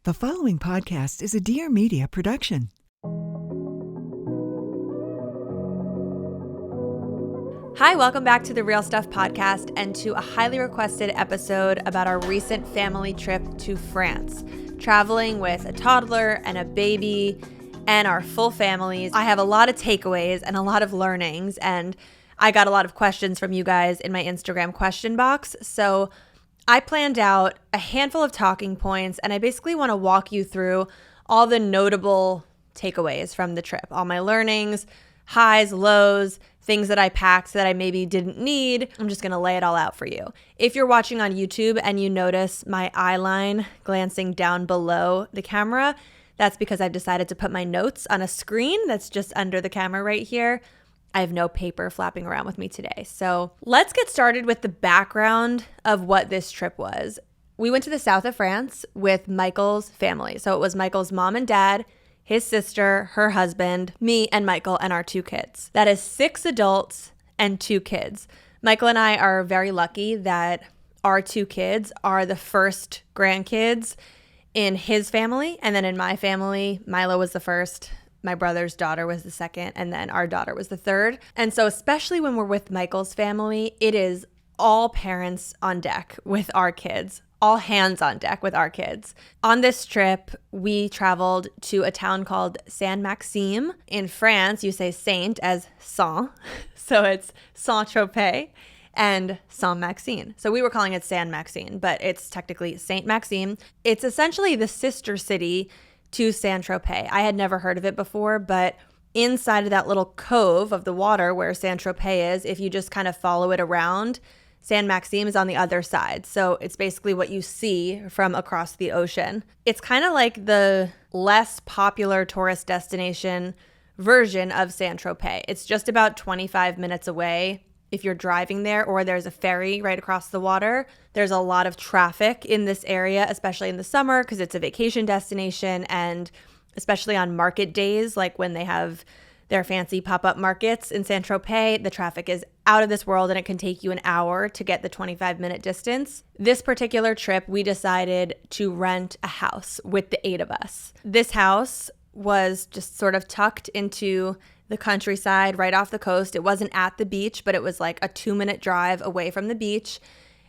The following podcast is a Dear Media production. Hi, welcome back to the Real Stuff podcast and to a highly requested episode about our recent family trip to France. Traveling with a toddler and a baby and our full families. I have a lot of takeaways and a lot of learnings, and I got a lot of questions from you guys in my Instagram question box. So I planned out a handful of talking points, and I basically want to walk you through all the notable takeaways from the trip, all my learnings, highs, lows, things that I packed that I maybe didn't need. I'm just going to lay it all out for you. If you're watching on YouTube and you notice my eye line glancing down below the camera, that's because I've decided to put my notes on a screen that's just under the camera right here. I have no paper flapping around with me today. So let's get started with the background of what this trip was. We went to the south of France with Michael's family. So it was Michael's mom and dad, his sister, her husband, me, and Michael, and our 2 kids. That is 6 adults and 2 kids. Michael and I are very lucky that our 2 kids are the first grandkids in his family. And then in my family, Milo was the first. My brother's daughter was the second, and then our daughter was the third. And so especially when we're with Michael's family, it is all parents on deck with our kids, all hands on deck with our kids. On this trip, we traveled to a town called Saint-Maxime. In France, you say Saint as Saint, so it's Saint-Tropez and Saint-Maxime. So we were calling it Saint-Maxime, but it's technically Saint-Maxime. It's essentially the sister city to Saint-Tropez. I had never heard of it before, but inside of that little cove of the water where Saint-Tropez is, if you just kind of follow it around, Saint-Maxime is on the other side. So it's basically what you see from across the ocean. It's kind of like the less popular tourist destination version of Saint-Tropez. It's just about 25 minutes away if you're driving there, or there's a ferry right across the water. There's a lot of traffic in this area, especially in the summer, because it's a vacation destination, and especially on market days, like when they have their fancy pop-up markets in Saint-Tropez, the traffic is out of this world, and it can take you an hour to get the 25-minute distance. This particular trip, we decided to rent a house with the 8 of us. This house was just sort of tucked into the countryside right off the coast. It wasn't at the beach, but it was like a 2-minute drive away from the beach.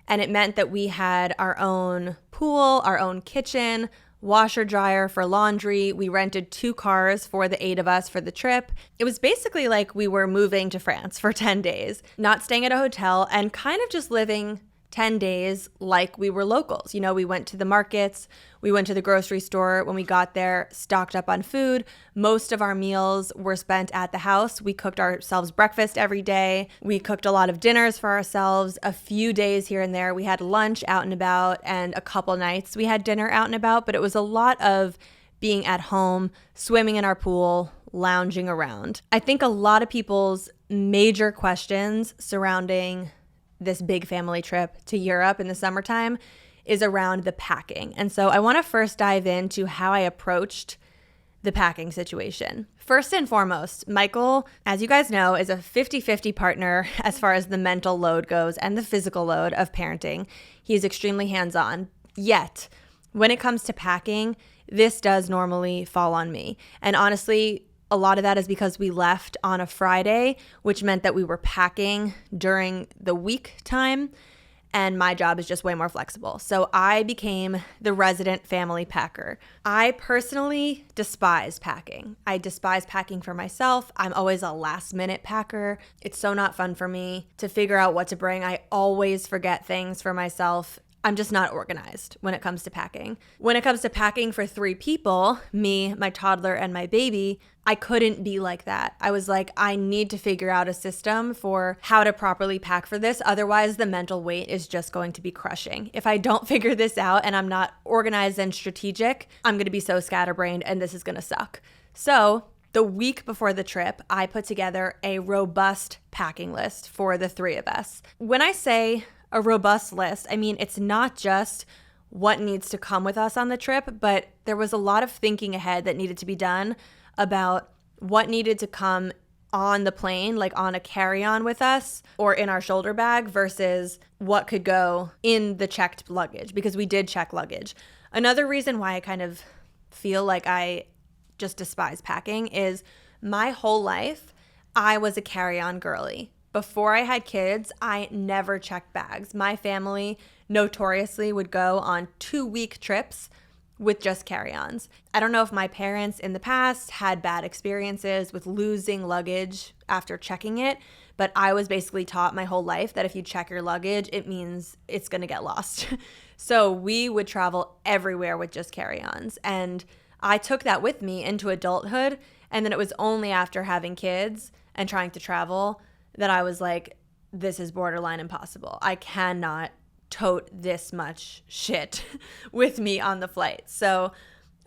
And it meant that we had our own pool, our own kitchen, washer dryer for laundry. We rented 2 cars for the 8 of us for the trip. It was basically like we were moving to France for 10 days, not staying at a hotel, and kind of just living 10 days like we were locals. You know, we went to the markets, we went to the grocery store. When we got there, stocked up on food. Most of our meals were spent at the house. We cooked ourselves breakfast every day. We cooked a lot of dinners for ourselves. A few days here and there, we had lunch out and about, and a couple nights we had dinner out and about, but it was a lot of being at home, swimming in our pool, lounging around. I think a lot of people's major questions surrounding this big family trip to Europe in the summertime is around the packing. And so I want to first dive into how I approached the packing situation. First and foremost, Michael, as you guys know, is a 50-50 partner as far as the mental load goes and the physical load of parenting. He's extremely hands-on. Yet, when it comes to packing, this does normally fall on me. And honestly, a lot of that is because we left on a Friday, which meant that we were packing during the week time, and my job is just way more flexible. So I became the resident family packer. I personally despise packing. I despise packing for myself. I'm always a last-minute packer. It's so not fun for me to figure out what to bring. I always forget things for myself. I'm just not organized when it comes to packing. When it comes to packing for 3 people, me, my toddler, and my baby, I couldn't be like that. I was like, I need to figure out a system for how to properly pack for this. Otherwise, the mental weight is just going to be crushing. If I don't figure this out and I'm not organized and strategic, I'm going to be so scatterbrained and this is going to suck. So the week before the trip, I put together a robust packing list for the 3 of us. When I say a robust list, I mean, it's not just what needs to come with us on the trip, but there was a lot of thinking ahead that needed to be done about what needed to come on the plane, like on a carry-on with us or in our shoulder bag versus what could go in the checked luggage, because we did check luggage. Another reason why I kind of feel like I just despise packing is my whole life, I was a carry-on girly. Before I had kids, I never checked bags. My family notoriously would go on 2-week trips with just carry-ons. I don't know if my parents in the past had bad experiences with losing luggage after checking it, but I was basically taught my whole life that if you check your luggage, it means it's going to get lost. So we would travel everywhere with just carry-ons. And I took that with me into adulthood. And then it was only after having kids and trying to travel that I was like, this is borderline impossible. I cannot tote this much shit with me on the flight. So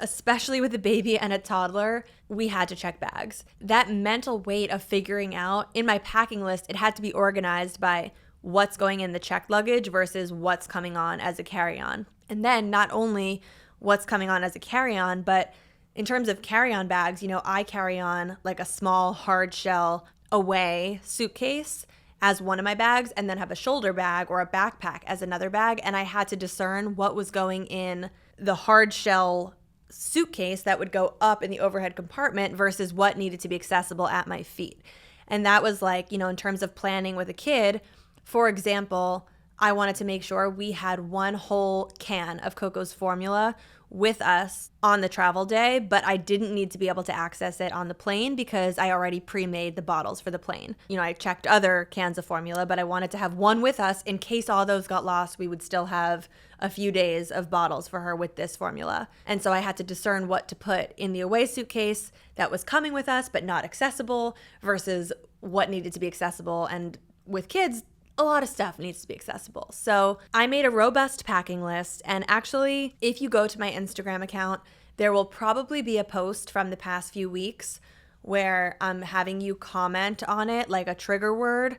especially with a baby and a toddler, we had to check bags. That mental weight of figuring out in my packing list, it had to be organized by what's going in the checked luggage versus what's coming on as a carry-on. And then not only what's coming on as a carry-on, but in terms of carry-on bags, I carry on like a small hard shell away suitcase as one of my bags and then have a shoulder bag or a backpack as another bag. And I had to discern what was going in the hard shell suitcase that would go up in the overhead compartment versus what needed to be accessible at my feet. And that was like, in terms of planning with a kid, for example, I wanted to make sure we had one whole can of Coco's formula with us on the travel day, but I didn't need to be able to access it on the plane because I already pre-made the bottles for the plane. I checked other cans of formula, but I wanted to have one with us in case all those got lost. We would still have a few days of bottles for her with this formula. And so I had to discern what to put in the away suitcase that was coming with us but not accessible versus what needed to be accessible. And with kids, a lot of stuff needs to be accessible. So I made a robust packing list. And actually, if you go to my Instagram account, there will probably be a post from the past few weeks where I'm having you comment on it, like a trigger word,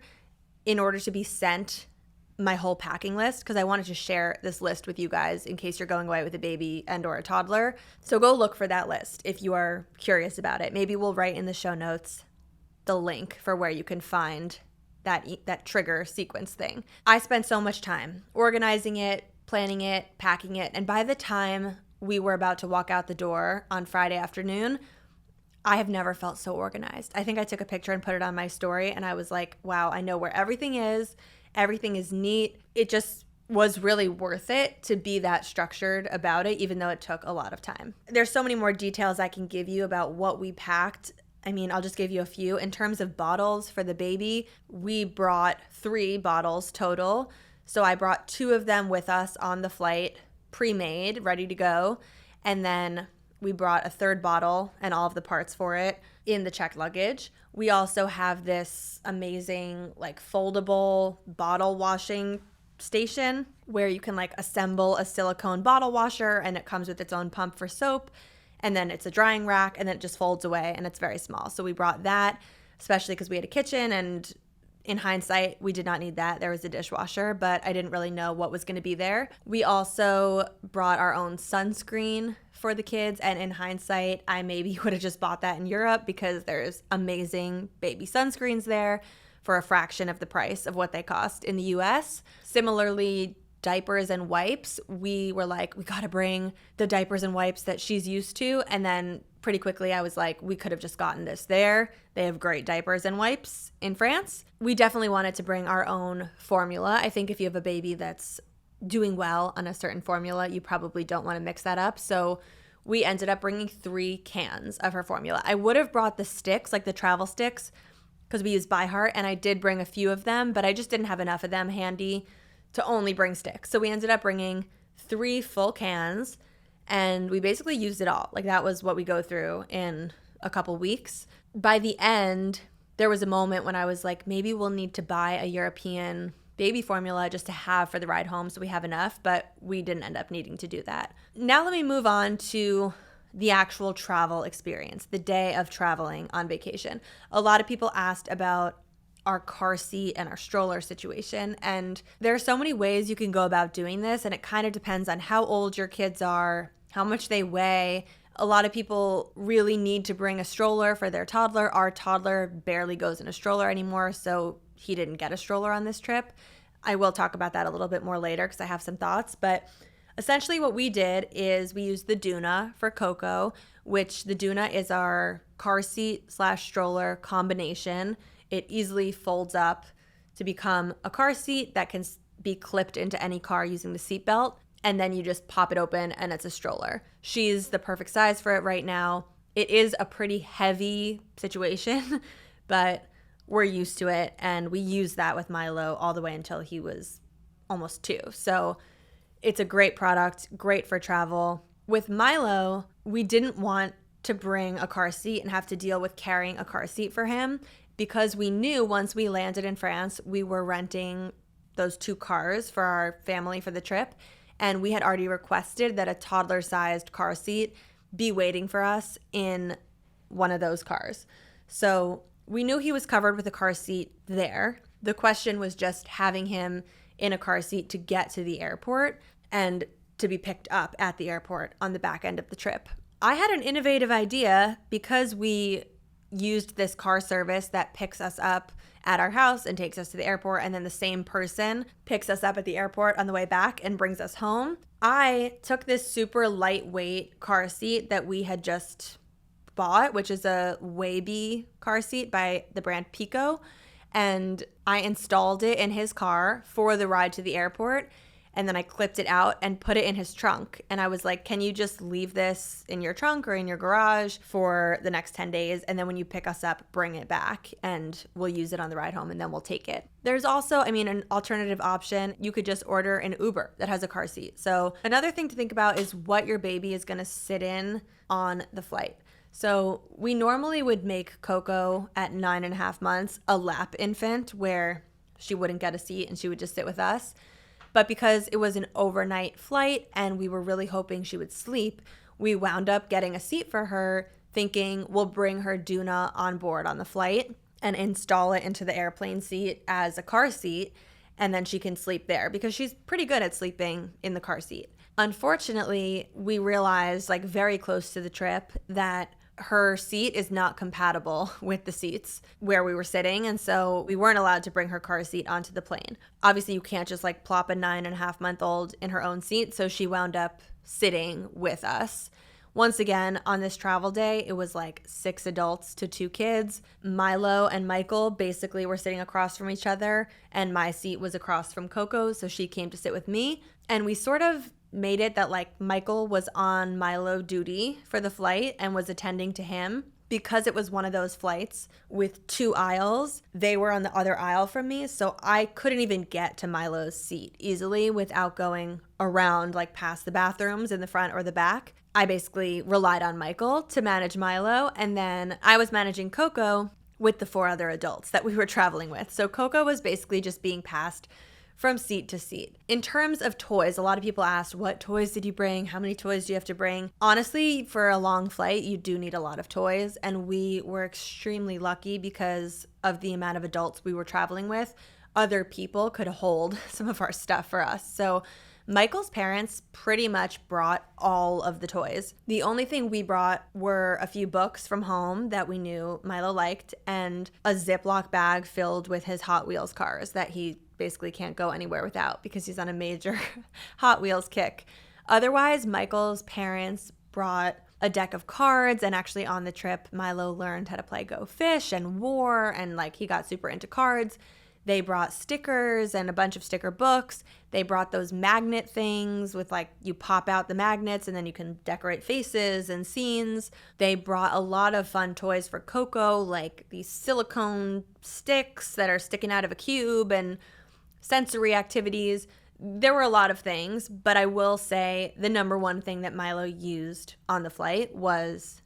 in order to be sent my whole packing list, because I wanted to share this list with you guys in case you're going away with a baby and or a toddler. So go look for that list if you are curious about it. Maybe we'll write in the show notes the link for where you can find that trigger sequence thing. I spent so much time organizing it, planning it, packing it, and by the time we were about to walk out the door on Friday afternoon, I have never felt so organized. I think I took a picture and put it on my story, and I was like, wow, I know where everything is. Everything is neat. It just was really worth it to be that structured about it, even though it took a lot of time. There's so many more details I can give you about what we packed. I'll just give you a few. In terms of bottles for the baby, we brought 3 bottles total. So I brought 2 of them with us on the flight, pre-made, ready to go. And then we brought a 3rd bottle and all of the parts for it in the checked luggage. We also have this amazing foldable bottle washing station where you can assemble a silicone bottle washer, and it comes with its own pump for soap. And then it's a drying rack, and then it just folds away, and it's very small. So we brought that, especially because we had a kitchen, and in hindsight, we did not need that. There was a dishwasher, but I didn't really know what was going to be there. We also brought our own sunscreen for the kids, and in hindsight, I maybe would have just bought that in Europe because there's amazing baby sunscreens there for a fraction of the price of what they cost in the US. Similarly, diapers and wipes, we were like, we got to bring the diapers and wipes that she's used to. And then pretty quickly I was like, we could have just gotten this there. They have great diapers and wipes in France. We definitely wanted to bring our own formula. I think if you have a baby that's doing well on a certain formula, you probably don't want to mix that up. So we ended up bringing 3 cans of her formula. I would have brought the sticks, like the travel sticks, because we use By Heart, and I did bring a few of them, but I just didn't have enough of them handy to only bring sticks. So we ended up bringing 3 full cans, and we basically used it all. That was what we go through in a couple weeks. By the end, there was a moment when I was like, maybe we'll need to buy a European baby formula just to have for the ride home so we have enough, but we didn't end up needing to do that. Now let me move on to the actual travel experience, the day of traveling on vacation. A lot of people asked about our car seat and our stroller situation. And there are so many ways you can go about doing this, and it kind of depends on how old your kids are, how much they weigh. A lot of people really need to bring a stroller for their toddler. Our toddler barely goes in a stroller anymore, so he didn't get a stroller on this trip. I will talk about that a little bit more later because I have some thoughts, but Essentially what we did is we used the Doona for Coco, which the Doona is our car seat / stroller combination. It easily folds up to become a car seat that can be clipped into any car using the seatbelt, and then you just pop it open and it's a stroller. She's the perfect size for it right now. It is a pretty heavy situation, but we're used to it, and we used that with Milo all the way until he was almost 2. So it's a great product, great for travel. With Milo, we didn't want to bring a car seat and have to deal with carrying a car seat for him, because we knew once we landed in France, we were renting those 2 cars for our family for the trip, and we had already requested that a toddler-sized car seat be waiting for us in one of those cars. So we knew he was covered with a car seat there. The question was just having him in a car seat to get to the airport and to be picked up at the airport on the back end of the trip. I had an innovative idea because we used this car service that picks us up at our house and takes us to the airport, and then the same person picks us up at the airport on the way back and brings us home. I took this super lightweight car seat that we had just bought, which is a Waby car seat by the brand Pico, and I installed it in his car for the ride to the airport, and then I clipped it out and put it in his trunk. And I was like, can you just leave this in your trunk or in your garage for the next 10 days? And then when you pick us up, bring it back and we'll use it on the ride home, and then we'll take it. There's also, an alternative option. You could just order an Uber that has a car seat. So another thing to think about is what your baby is going to sit in on the flight. So we normally would make Coco at 9.5 months a lap infant, where she wouldn't get a seat and she would just sit with us. But because it was an overnight flight and we were really hoping she would sleep, we wound up getting a seat for her, thinking we'll bring her Doona on board on the flight and install it into the airplane seat as a car seat, and then she can sleep there because she's pretty good at sleeping in the car seat. Unfortunately, we realized very close to the trip that her seat is not compatible with the seats where we were sitting, and so we weren't allowed to bring her car seat onto the plane. Obviously, you can't just plop a 9.5-month-old in her own seat, so she wound up sitting with us. Once again, on this travel day, it was 6 adults to 2 kids. Milo and Michael basically were sitting across from each other, and my seat was across from Coco, so she came to sit with me. And we sort of made it that Michael was on Milo duty for the flight and was attending to him. Because it was one of those flights with 2 aisles, they were on the other aisle from me, so I couldn't even get to Milo's seat easily without going around past the bathrooms in the front or the back. I basically relied on Michael to manage Milo, and then I was managing Coco with the 4 other adults that we were traveling with. So Coco was basically just being passed from seat to seat. In terms of toys, a lot of people asked, what toys did you bring? How many toys do you have to bring? Honestly, for a long flight, you do need a lot of toys, and we were extremely lucky because of the amount of adults we were traveling with. Other people could hold some of our stuff for us. So Michael's parents pretty much brought all of the toys. The only thing we brought were a few books from home that we knew Milo liked, and a Ziploc bag filled with his Hot Wheels cars that he basically can't go anywhere without because he's on a major Hot Wheels kick. Otherwise, Michael's parents brought a deck of cards, and actually on the trip, Milo learned how to play Go Fish and War, and he got super into cards. They brought stickers and a bunch of sticker books. They brought those magnet things with you pop out the magnets and then you can decorate faces and scenes. They brought a lot of fun toys for Coco, these silicone sticks that are sticking out of a cube and sensory activities. There were a lot of things, but I will say the number one thing that Milo used on the flight was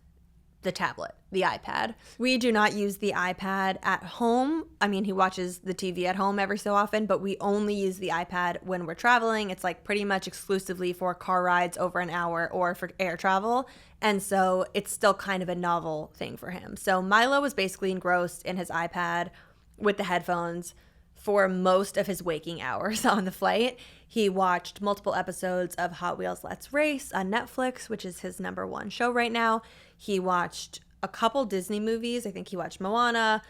the tablet, the iPad. We do not use the iPad at home. He watches the TV at home every so often, but we only use the iPad when we're traveling. It's pretty much exclusively for car rides over an hour or for air travel. And so it's still kind of a novel thing for him. So Milo was basically engrossed in his iPad with the headphones for most of his waking hours on the flight. He watched multiple episodes of Hot Wheels Let's Race on Netflix, which is his number 1 show right now. He watched a couple Disney movies. I think he watched Moana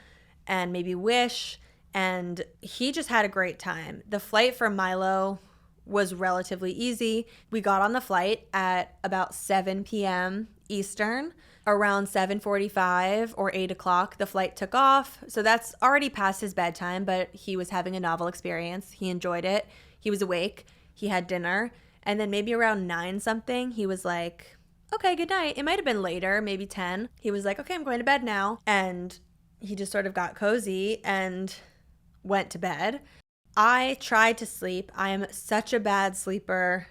and maybe Wish, and he just had a great time. The flight for Milo was relatively easy. We got on the flight at about 7 p.m. Eastern. Around 7:45 or 8 o'clock, the flight took off. So that's already past his bedtime, but he was having a novel experience. He enjoyed it. He was awake. He had dinner. And then maybe around 9 something, he was like, okay, good night. It might have been later, maybe 10. He was like, okay, I'm going to bed now. And he just sort of got cozy and went to bed. I tried to sleep. I am such a bad sleeper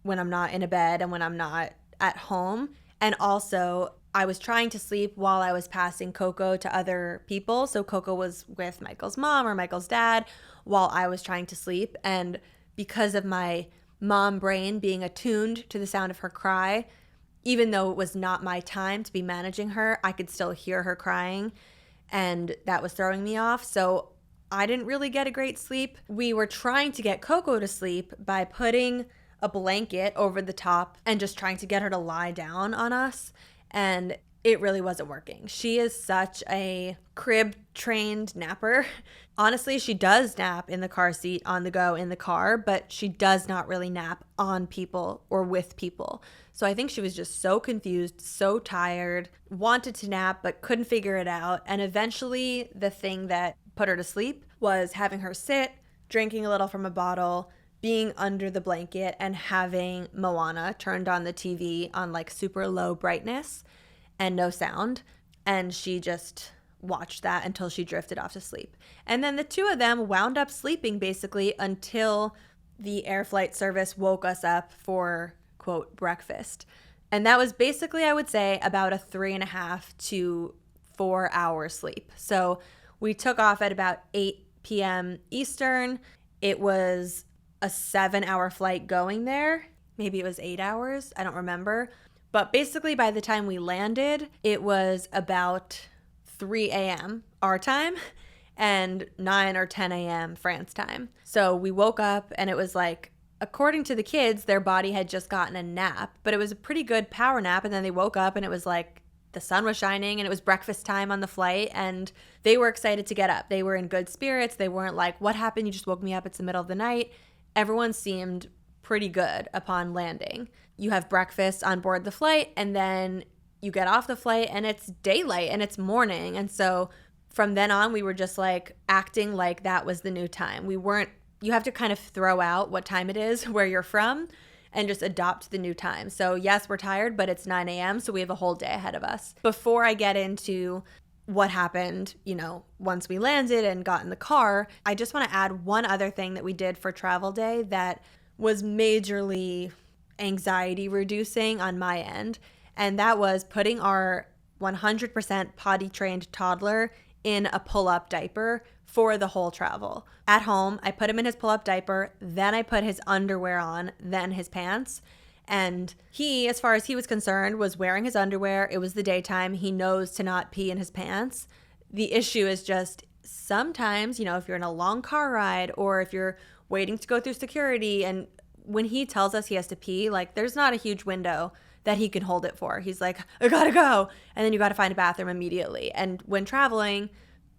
when I'm not in a bed and when I'm not at home. And also, I was trying to sleep while I was passing Coco to other people. So Coco was with Michael's mom or Michael's dad while I was trying to sleep. And because of my mom brain being attuned to the sound of her cry, even though it was not my time to be managing her, I could still hear her crying. And that was throwing me off. So I didn't really get a great sleep. We were trying to get Coco to sleep by putting a blanket over the top and just trying to get her to lie down on us. And it really wasn't working. She is such a crib trained napper. Honestly, she does nap in the car seat, on the go, in the car, but she does not really nap on people or with people. So I think she was just so confused, so tired, wanted to nap, but couldn't figure it out. And eventually the thing that put her to sleep was having her sit, drinking a little from a bottle, being under the blanket, and having Moana turned on the TV on like super low brightness and no sound. And she just watched that until she drifted off to sleep. And then the two of them wound up sleeping basically until the air flight service woke us up for, quote, breakfast. And that was basically, I would say, about a 3.5 to 4 hour sleep. So we took off at about 8 p.m. Eastern. It was a 7-hour flight going there. Maybe it was 8 hours. I don't remember. But basically, by the time we landed, it was about 3 a.m. our time and 9 or 10 a.m. France time. So we woke up and it was like, according to the kids, their body had just gotten a nap, but it was a pretty good power nap. And then they woke up and it was like the sun was shining and it was breakfast time on the flight and they were excited to get up. They were in good spirits. They weren't like, what happened? You just woke me up. It's the middle of the night. Everyone seemed pretty good upon landing. You have breakfast on board the flight and then you get off the flight and it's daylight and it's morning. And so from then on, we were just like acting like that was the new time. You have to kind of throw out what time it is where you're from and just adopt the new time. So yes, we're tired, but it's 9 a.m. So we have a whole day ahead of us. Before I get into what happened, once we landed and got in the car, I just want to add one other thing that we did for travel day that was majorly anxiety reducing on my end. And that was putting our 100% potty trained toddler in a pull-up diaper for the whole travel. At home, I put him in his pull-up diaper, then I put his underwear on, then his pants. And he, as far as he was concerned, was wearing his underwear. It was the daytime. He knows to not pee in his pants. The issue is just sometimes, if you're in a long car ride or if you're waiting to go through security, and when he tells us he has to pee, like there's not a huge window that he can hold it for. He's like, I gotta go. And then you gotta find a bathroom immediately. And when traveling,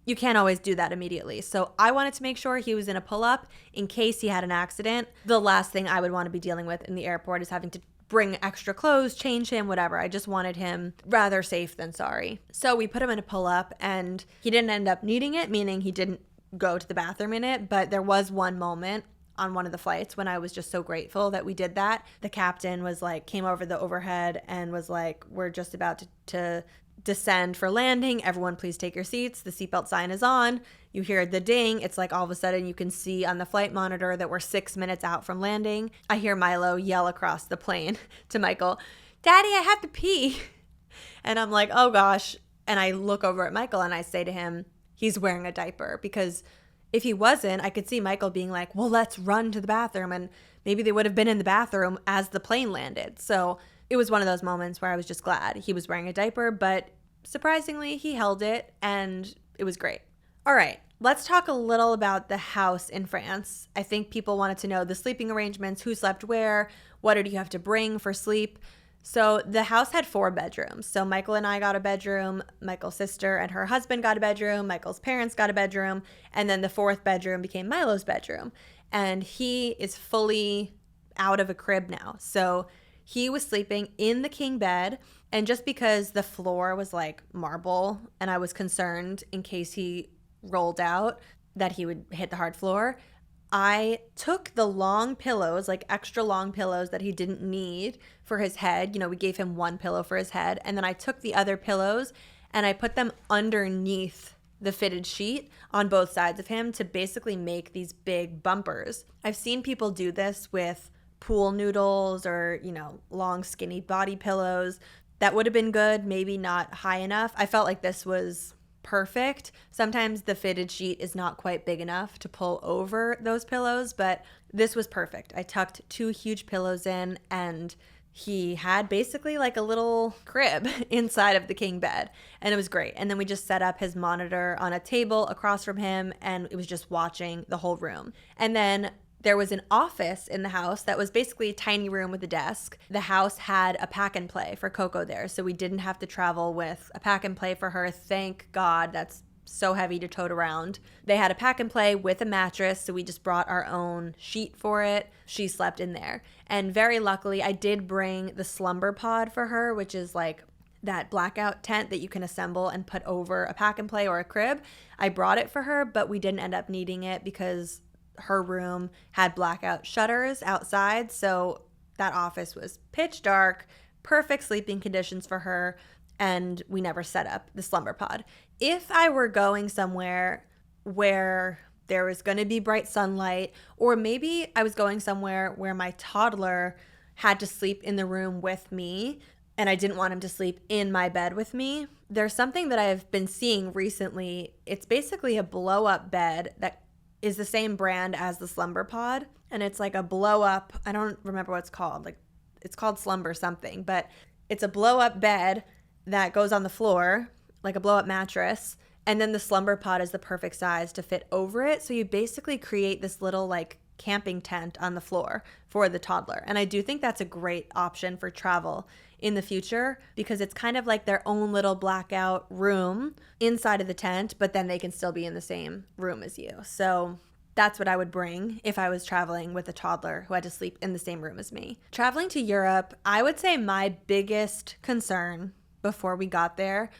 you can't always do that immediately. So I wanted to make sure he was in a pull-up in case he had an accident. The last thing I would want to be dealing with in the airport is having to bring extra clothes, change him, whatever. I just wanted him rather safe than sorry. So we put him in a pull-up and he didn't end up needing it, meaning he didn't go to the bathroom in it. But there was one moment on one of the flights when I was just so grateful that we did that. The captain was like, came over the overhead and was like, we're just about to descend for landing. Everyone please take your seats. The seatbelt sign is on. You hear the ding. It's like all of a sudden you can see on the flight monitor that we're 6 minutes out from landing. I hear Milo yell across the plane to Michael, Daddy, I have to pee. And I'm like, oh gosh. And I look over at Michael and I say to him, he's wearing a diaper, because if he wasn't, I could see Michael being like, well, let's run to the bathroom. And maybe they would have been in the bathroom as the plane landed. So it was one of those moments where I was just glad he was wearing a diaper, but surprisingly, he held it and it was great. All right, let's talk a little about the house in France. I think people wanted to know the sleeping arrangements, who slept where, what did you have to bring for sleep? So the house had 4 bedrooms. So Michael and I got a bedroom, Michael's sister and her husband got a bedroom, Michael's parents got a bedroom, and then the 4th bedroom became Milo's bedroom. and he is fully out of a crib now. So he was sleeping in the king bed, and just because the floor was like marble and I was concerned in case he rolled out that he would hit the hard floor, I took the long pillows, like extra long pillows that he didn't need for his head. We gave him one pillow for his head. And then I took the other pillows and I put them underneath the fitted sheet on both sides of him to basically make these big bumpers. I've seen people do this with pool noodles or, long skinny body pillows. That would have been good, maybe not high enough. I felt like this was perfect. Sometimes the fitted sheet is not quite big enough to pull over those pillows, but this was perfect. I tucked 2 huge pillows in, and he had basically like a little crib inside of the king bed, and it was great. And then we just set up his monitor on a table across from him, and it was just watching the whole room. And then there was an office in the house that was basically a tiny room with a desk. The house had a pack and play for Coco there, so we didn't have to travel with a pack and play for her. Thank God. That's so heavy to tote around. They had a pack and play with a mattress, so we just brought our own sheet for it. She slept in there. And very luckily, I did bring the slumber pod for her, which is like that blackout tent that you can assemble and put over a pack and play or a crib. I brought it for her, but we didn't end up needing it because her room had blackout shutters outside, so that office was pitch dark, perfect sleeping conditions for her, and we never set up the slumber pod. If I were going somewhere where there was going to be bright sunlight, or maybe I was going somewhere where my toddler had to sleep in the room with me and I didn't want him to sleep in my bed with me, there's something that I've been seeing recently. It's basically a blow-up bed that is the same brand as the slumber pod, and it's like a blow up, I don't remember what it's called, like it's called slumber something, but it's a blow up bed that goes on the floor like a blow up mattress, and then the slumber pod is the perfect size to fit over it. So you basically create this little like camping tent on the floor for the toddler. And I do think that's a great option for travel in the future, because it's kind of like their own little blackout room inside of the tent, but then they can still be in the same room as you. So that's what I would bring if I was traveling with a toddler who had to sleep in the same room as me. Traveling to Europe, I would say my biggest concern before we got there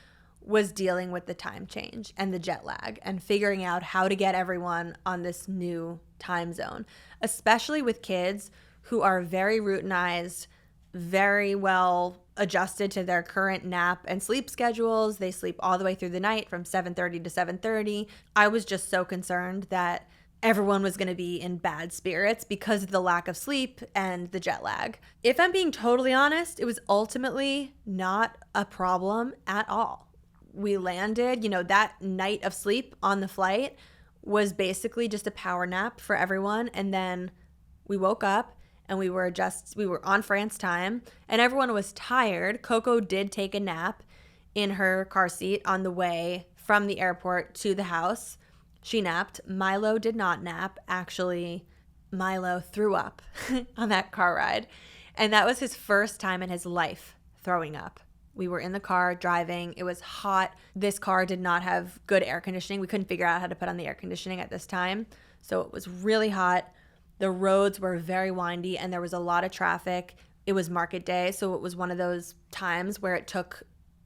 was dealing with the time change and the jet lag and figuring out how to get everyone on this new time zone, especially with kids who are very routinized, very well adjusted to their current nap and sleep schedules. They sleep all the way through the night from 7:30 to 7:30. I was just so concerned that everyone was going to be in bad spirits because of the lack of sleep and the jet lag. If I'm being totally honest, it was ultimately not a problem at all. We landed, that night of sleep on the flight was basically just a power nap for everyone. And then we woke up and we were on France time and everyone was tired. Coco did take a nap in her car seat on the way from the airport to the house. She napped. Milo did not nap. Actually, Milo threw up on that car ride. And that was his first time in his life throwing up. We were in the car driving. It was hot. This car did not have good air conditioning. We couldn't figure out how to put on the air conditioning at this time. So it was really hot. The roads were very windy and there was a lot of traffic. It was market day. So it was one of those times where it took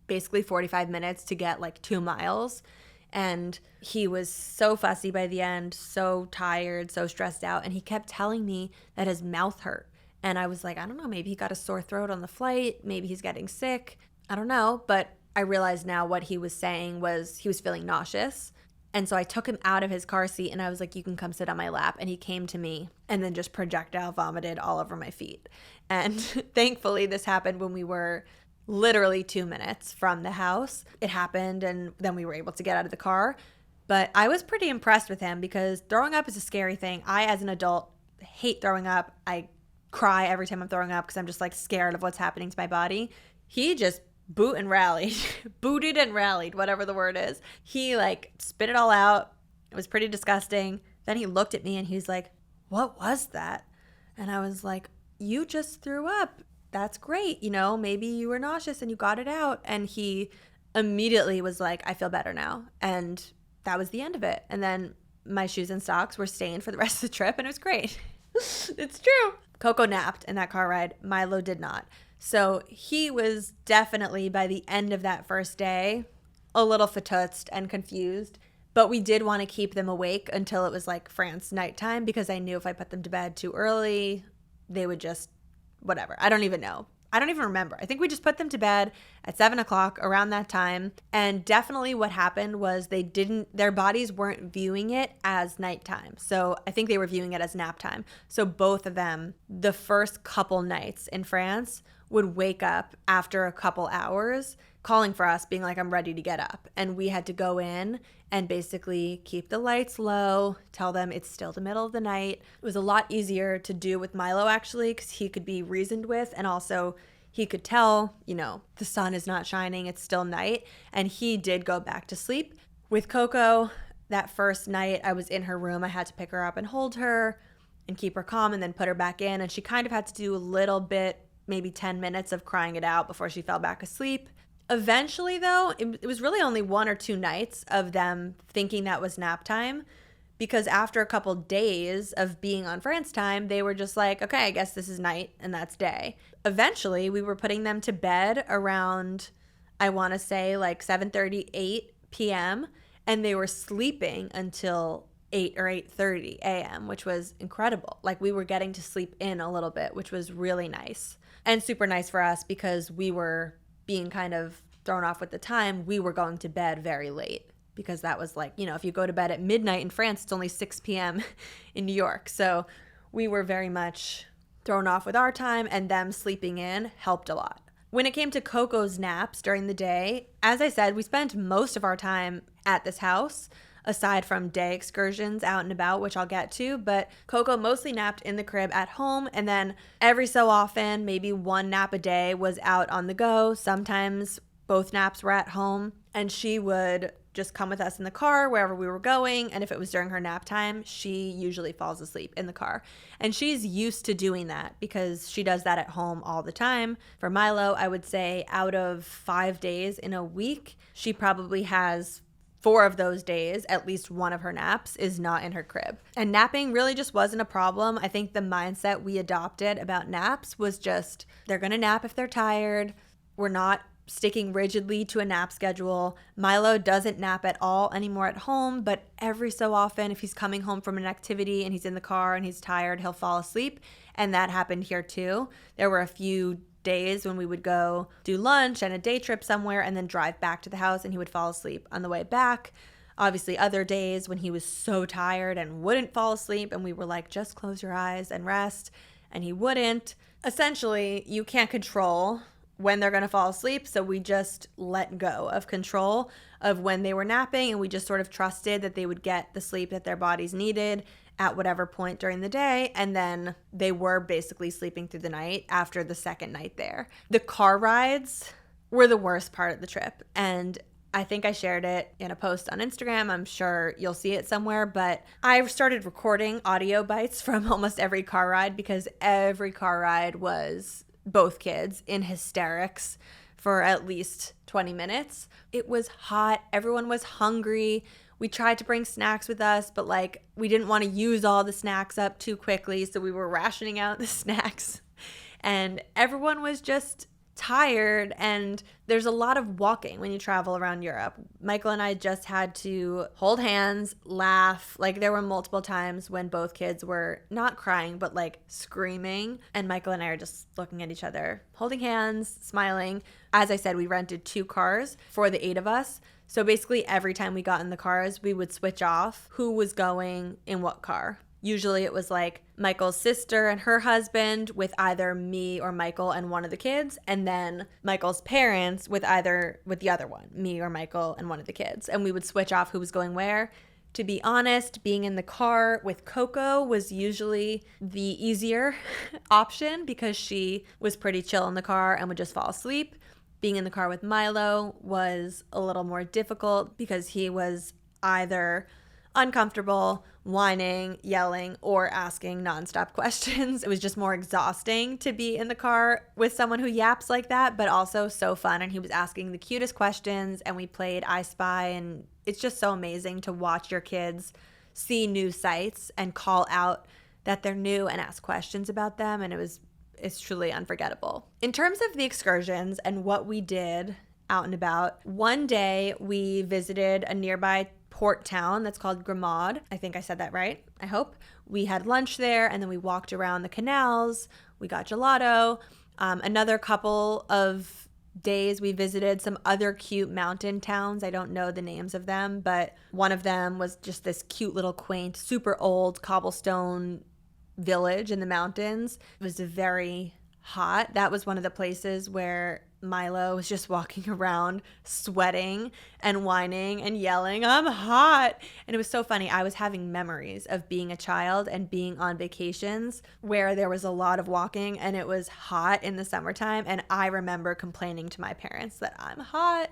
basically 45 minutes to get like 2 miles. And he was so fussy by the end, so tired, so stressed out. And he kept telling me that his mouth hurt. And I was like, I don't know, maybe he got a sore throat on the flight. Maybe he's getting sick. I don't know. But I realized now what he was saying was he was feeling nauseous. And so I took him out of his car seat and I was like, you can come sit on my lap. And he came to me and then just projectile vomited all over my feet. And thankfully this happened when we were literally 2 minutes from the house. It happened and then we were able to get out of the car. But I was pretty impressed with him because throwing up is a scary thing. I, as an adult, hate throwing up. I cry every time I'm throwing up because I'm just like scared of what's happening to my body. He just booted and rallied, whatever the word is. He like spit it all out. It was pretty disgusting. Then he looked at me and he's like, what was that? And I was like, you just threw up. That's great. Maybe you were nauseous and you got it out. And he immediately was like, I feel better now. And that was the end of it. And then my shoes and socks were staying for the rest of the trip, and it was great. It's true. Coco napped in that car ride. Milo did not. So he was definitely, by the end of that first day, a little fatutzed and confused. But we did want to keep them awake until it was like France nighttime, because I knew if I put them to bed too early, they would just, whatever. I don't even know. I don't even remember. I think we just put them to bed at 7 o'clock around that time. And definitely what happened was their bodies weren't viewing it as nighttime. So I think they were viewing it as nap time. So both of them, the first couple nights in France, would wake up after a couple hours calling for us, being like, I'm ready to get up. And we had to go in and basically keep the lights low, tell them it's still the middle of the night. It was a lot easier to do with Milo, actually, because he could be reasoned with, and also he could tell, the sun is not shining, it's still night, and he did go back to sleep. With Coco, that first night I was in her room, I had to pick her up and hold her and keep her calm and then put her back in, and she kind of had to do a little bit, maybe 10 minutes of crying it out before she fell back asleep. Eventually, though, it was really only 1 or 2 nights of them thinking that was nap time, because after a couple days of being on France time, they were just like, okay, I guess this is night and that's day. Eventually, we were putting them to bed around, I want to say like 7:30, 8 p.m., and they were sleeping until 8 or 8:30 a.m., which was incredible. Like, we were getting to sleep in a little bit, which was really nice and super nice for us, because we were being kind of thrown off with the time. We were going to bed very late, because that was like, if you go to bed at midnight in France, it's only 6 p.m. in New York. So we were very much thrown off with our time, and them sleeping in helped a lot. When it came to Coco's naps during the day, as I said, we spent most of our time at this house, aside from day excursions out and about, which I'll get to. But Coco mostly napped in the crib at home, and then every so often, maybe 1 nap a day was out on the go. Sometimes both naps were at home, and she would just come with us in the car wherever we were going. And if it was during her nap time, she usually falls asleep in the car. And she's used to doing that because she does that at home all the time. For Milo, I would say out of 5 days in a week, she probably has 4 of those days, at least one of her naps is not in her crib. And napping really just wasn't a problem. I think the mindset we adopted about naps was just, they're going to nap if they're tired. We're not sticking rigidly to a nap schedule. Milo doesn't nap at all anymore at home, but every so often, if he's coming home from an activity and he's in the car and he's tired, he'll fall asleep. And that happened here too. There were a few days when we would go do lunch and a day trip somewhere and then drive back to the house, and he would fall asleep on the way back. Obviously, other days when he was so tired and wouldn't fall asleep, and we were like, just close your eyes and rest, and he wouldn't. Essentially, you can't control when they're going to fall asleep, so we just let go of control of when they were napping, and we just sort of trusted that they would get the sleep that their bodies needed at whatever point during the day, and then they were basically sleeping through the night after the second night there. The car rides were the worst part of the trip, and I think I shared it in a post on Instagram. I'm sure you'll see it somewhere, but I started recording audio bites from almost every car ride, because every car ride was both kids in hysterics for at least 20 minutes. It was hot. Everyone was hungry. We tried to bring snacks with us, but we didn't want to use all the snacks up too quickly, so we were rationing out the snacks. And everyone was just tired, and there's a lot of walking when you travel around Europe. Michael and I just had to hold hands, laugh. There were multiple times when both kids were not crying, but screaming. And Michael and I are just looking at each other, holding hands, smiling. As I said, we rented 2 cars for the 8 of us. So basically every time we got in the cars, we would switch off who was going in what car. Usually it was Michael's sister and her husband with either me or Michael and one of the kids, and then Michael's parents with the other one, me or Michael and one of the kids. And we would switch off who was going where. To be honest, being in the car with Coco was usually the easier option, because she was pretty chill in the car and would just fall asleep. Being in the car with Milo was a little more difficult, because he was either uncomfortable, whining, yelling, or asking nonstop questions. It was just more exhausting to be in the car with someone who yaps like that, but also so fun. And he was asking the cutest questions, and we played I Spy, and it's just so amazing to watch your kids see new sights and call out that they're new and ask questions about them. And it's truly unforgettable. In terms of the excursions and what we did out and about, one day we visited a nearby port town that's called Gramad. I think I said that right. I hope. We had lunch there, and then we walked around the canals. We got gelato. Another couple of days we visited some other cute mountain towns. I don't know the names of them, but one of them was just this cute little quaint, super old cobblestone village in the mountains. It was very hot. That was one of the places where Milo was just walking around sweating and whining and yelling, "I'm hot." And it was so funny. I was having memories of being a child and being on vacations where there was a lot of walking and it was hot in the summertime. And I remember complaining to my parents that I'm hot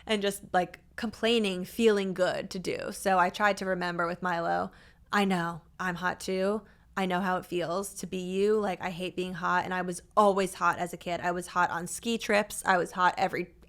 and just like complaining, feeling good to do. So I tried to remember with Milo, I know I'm hot too. I know how it feels to be you. Like, I hate being hot, and I was always hot as a kid. I was hot on ski trips. I was hot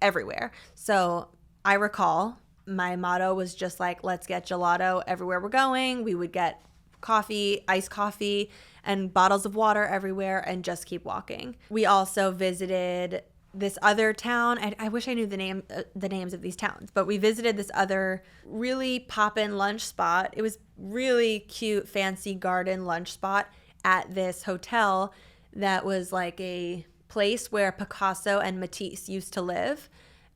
everywhere. So I recall my motto was just like, let's get gelato everywhere we're going. We would get coffee, iced coffee, and bottles of water everywhere and just keep walking. We also visited this other town. I wish I knew the names of these towns, but we visited this other really poppin' lunch spot. It was really cute, fancy garden lunch spot at this hotel that was like a place where Picasso and Matisse used to live.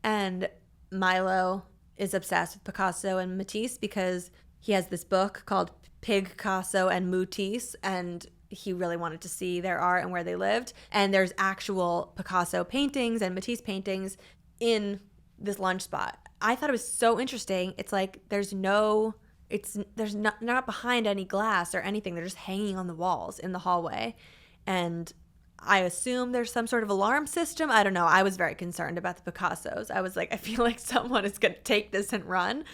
And Milo is obsessed with Picasso and Matisse because he has this book called Picasso and Matisse, and he really wanted to see their art and where they lived. And there's actual Picasso paintings and Matisse paintings in this lunch spot. I thought it was so interesting. It's like there's not behind any glass or anything. They're just hanging on the walls in the hallway. And I assume there's some sort of alarm system. I don't know. I was very concerned about the Picassos. I was like, I feel like someone is going to take this and run.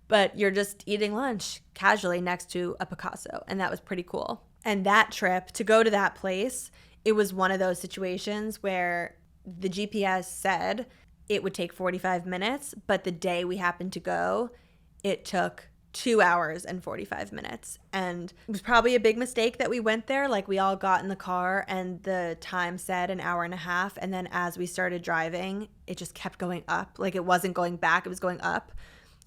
But you're just eating lunch casually next to a Picasso. And that was pretty cool. And that trip, to go to that place, it was one of those situations where the GPS said it would take 45 minutes, but the day we happened to go, it took 2 hours and 45 minutes. And it was probably a big mistake that we went there. Like, we all got in the car and the time said an hour and a half. And then as we started driving, it just kept going up. Like, it wasn't going back, it was going up.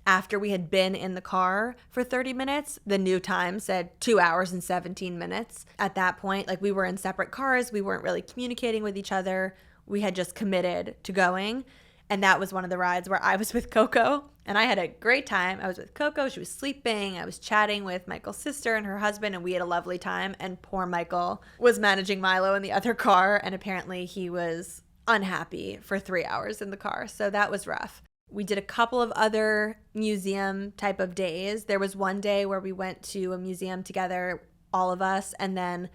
After we had been in the car for 30 minutes, the new time said 2 hours and 17 minutes. At that point, like, we were in separate cars. We weren't really communicating with each other. We had just committed to going. And that was one of the rides where I was with Coco. And I had a great time. I was with Coco. She was sleeping. I was chatting with Michael's sister and her husband, and we had a lovely time. And poor Michael was managing Milo in the other car. And apparently he was unhappy for 3 hours in the car. So that was rough. We did a couple of other museum type of days. There was one day where we went to a museum together, all of us, and then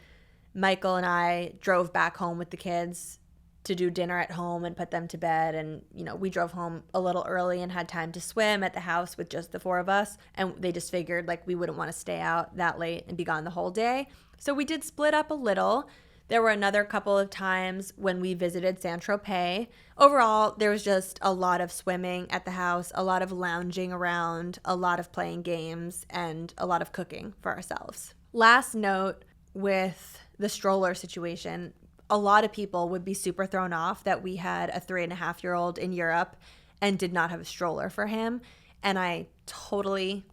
Michael and I drove back home with the kids to do dinner at home and put them to bed. And, we drove home a little early and had time to swim at the house with just the four of us. And they just figured like we wouldn't want to stay out that late and be gone the whole day. So we did split up a little. There were another couple of times when we visited Saint-Tropez. Overall, there was just a lot of swimming at the house, a lot of lounging around, a lot of playing games, and a lot of cooking for ourselves. Last note with the stroller situation, a lot of people would be super thrown off that we had a 3.5-year-old in Europe and did not have a stroller for him. And I totally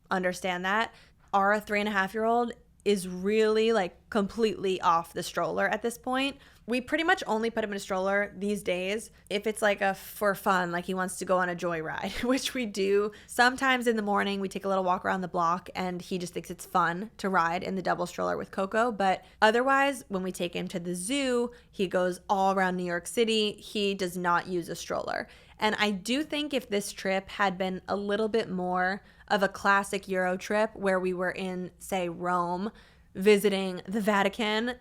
understand that. Our 3.5-year-old is really like completely off the stroller at this point. We pretty much only put him in a stroller these days if it's like for fun, like he wants to go on a joyride, which we do. Sometimes in the morning we take a little walk around the block and he just thinks it's fun to ride in the double stroller with Coco. But otherwise, when we take him to the zoo, he goes all around New York City. He does not use a stroller. And I do think if this trip had been a little bit more of a classic Euro trip where we were in, say, Rome, visiting the Vatican.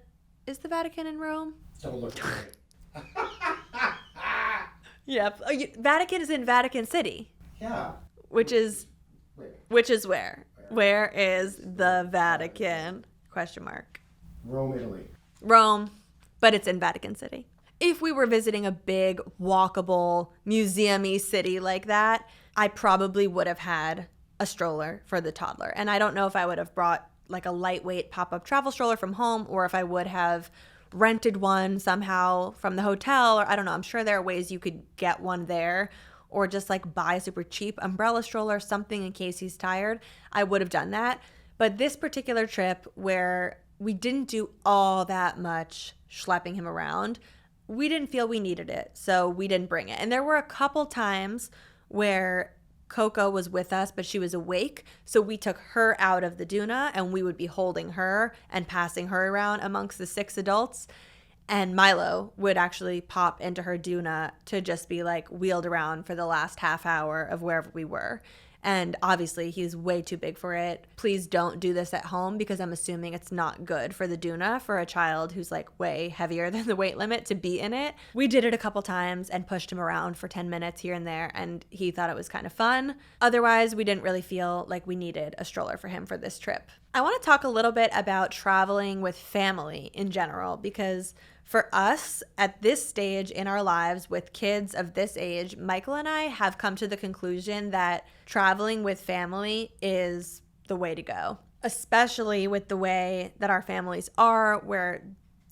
Is the Vatican in Rome? Don't look at me. Yep. Vatican is in Vatican City. Yeah. Which is where? Where is the Vatican? Question mark. Rome, Italy. Rome, but it's in Vatican City. If we were visiting a big, walkable, museum-y city like that, I probably would have had a stroller for the toddler. And I don't know if I would have brought like a lightweight pop-up travel stroller from home or if I would have rented one somehow from the hotel, or I don't know. I'm sure there are ways you could get one there or just like buy a super cheap umbrella stroller, something in case he's tired. I would have done that. But this particular trip where we didn't do all that much schlepping him around, we didn't feel we needed it, so we didn't bring it. And there were a couple times where Coco was with us, but she was awake, so we took her out of the doona and we would be holding her and passing her around amongst the 6 adults. And Milo would actually pop into her doona to just be like wheeled around for the last half hour of wherever we were. And obviously he's way too big for it. Please don't do this at home because I'm assuming it's not good for the doona for a child who's like way heavier than the weight limit to be in it. We did it a couple times and pushed him around for 10 minutes here and there, and he thought it was kind of fun. Otherwise, we didn't really feel like we needed a stroller for him for this trip. I want to talk a little bit about traveling with family in general because for us at this stage in our lives with kids of this age, Michael and I have come to the conclusion that traveling with family is the way to go, especially with the way that our families are, where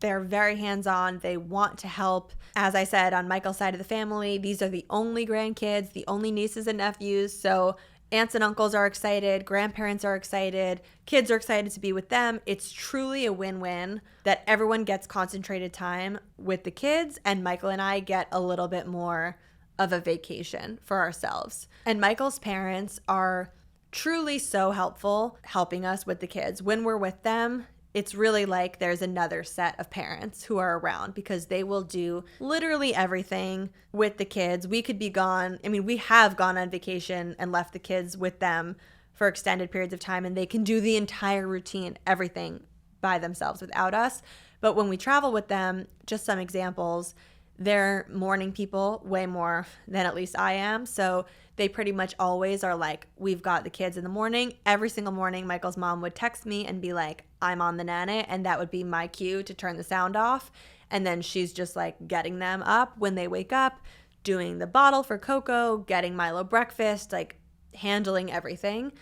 they're very hands-on. They want to help. As I said, on Michael's side of the family, these are the only grandkids, the only nieces and nephews. So aunts and uncles are excited, grandparents are excited, kids are excited to be with them. It's truly a win-win that everyone gets concentrated time with the kids, and Michael and I get a little bit more of a vacation for ourselves. And Michael's parents are truly so helpful helping us with the kids. When we're with them, it's really like there's another set of parents who are around because they will do literally everything with the kids. We could be gone. I mean, we have gone on vacation and left the kids with them for extended periods of time, and they can do the entire routine, everything by themselves without us. But when we travel with them, just some examples, they're morning people way more than at least I am. So they pretty much always are like, we've got the kids in the morning. Every single morning, Michael's mom would text me and be like, I'm on the nana. And that would be my cue to turn the sound off. And then she's just like getting them up when they wake up, doing the bottle for Coco, getting Milo breakfast, like handling everything.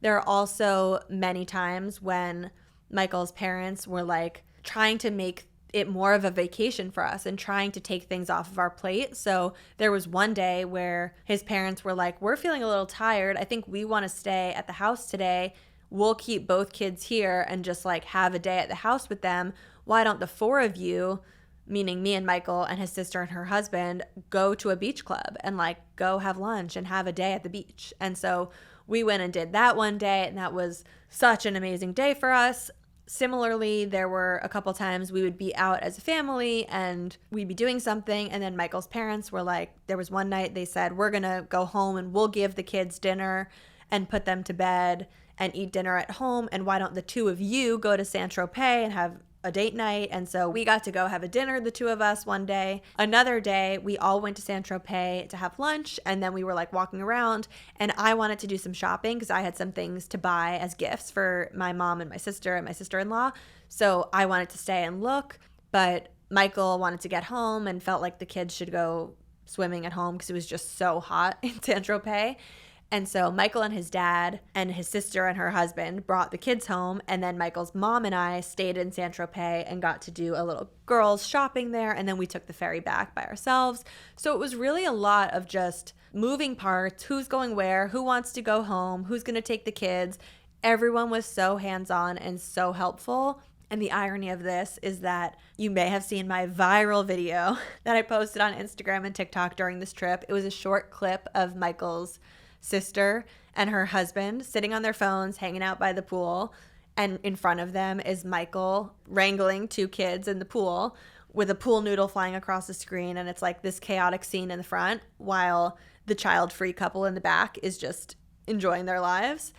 There are also many times when Michael's parents were like trying to make it more of a vacation for us and trying to take things off of our plate. So there was one day where his parents were like, we're feeling a little tired. I think we want to stay at the house today. We'll keep both kids here and just like have a day at the house with them. Why don't the 4 of you, meaning me and Michael and his sister and her husband, go to a beach club and like go have lunch and have a day at the beach? And so we went and did that one day, and that was such an amazing day for us. Similarly, there were a couple times we would be out as a family and we'd be doing something, and then Michael's parents were like, there was one night they said, we're gonna go home and we'll give the kids dinner and put them to bed and eat dinner at home, and why don't the 2 of you go to Saint-Tropez and have a date night? And so we got to go have a dinner, the 2 of us, one day. Another day, we all went to Saint-Tropez to have lunch, and then we were like walking around, and I wanted to do some shopping because I had some things to buy as gifts for my mom and my sister-in-law. So I wanted to stay and look, but Michael wanted to get home and felt like the kids should go swimming at home because it was just so hot in Saint-Tropez. And so Michael and his dad and his sister and her husband brought the kids home, and then Michael's mom and I stayed in Saint-Tropez and got to do a little girls shopping there, and then we took the ferry back by ourselves. So it was really a lot of just moving parts, who's going where, who wants to go home, who's going to take the kids. Everyone was so hands-on and so helpful. And the irony of this is that you may have seen my viral video that I posted on Instagram and TikTok during this trip. It was a short clip of Michael's sister and her husband sitting on their phones, hanging out by the pool. And in front of them is Michael wrangling 2 kids in the pool with a pool noodle flying across the screen. And it's like this chaotic scene in the front while the child-free couple in the back is just enjoying their lives.